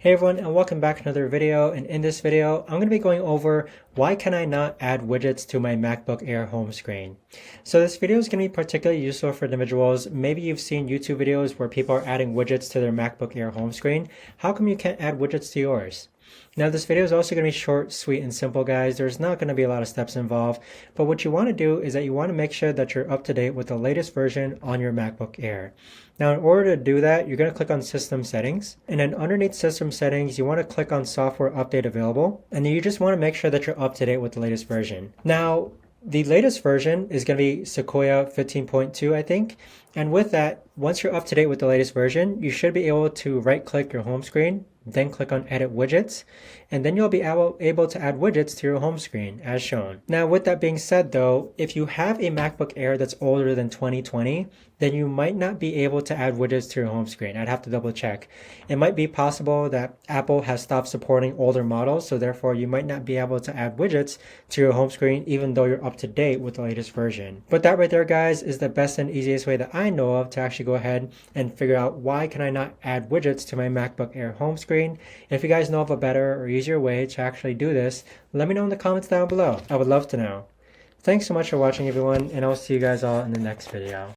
Hey everyone, and welcome back to another video. And in this video, I'm going to be going over why can I not add widgets to my MacBook Air home screen. So this video is going to be particularly useful for individuals. Maybe you've seen YouTube videos where people are adding widgets to their MacBook Air home screen. How come you can't add widgets to yours? Now this video is also going to be short, sweet, and simple, guys. There's not going to be a lot of steps involved, but what you want to do is that you want to make sure that you're up to date with the latest version on your MacBook Air. Now in order to do that, you're going to click on System Settings, and then underneath System Settings, you want to click on Software Update Available, and then you just want to make sure that you're up to date with the latest version. Now, the latest version is going to be Sequoia 15.2, I think. And with that, once you're up to date with the latest version, you should be able to right-click your home screen, then click on Edit Widgets, and then you'll be able to add widgets to your home screen as shown. Now, with that being said though, if you have a MacBook Air that's older than 2020, then you might not be able to add widgets to your home screen. I'd have to double check. It might be possible that Apple has stopped supporting older models, so therefore you might not be able to add widgets to your home screen even though you're up to date with the latest version. But that right there, guys, is the best and easiest way that I know of to actually go ahead and figure out why can I not add widgets to my MacBook Air home screen. If you guys know of a better or easier way to actually do this, let me know in the comments down below. I would love to know. Thanks so much for watching, everyone, and I'll see you guys all in the next video.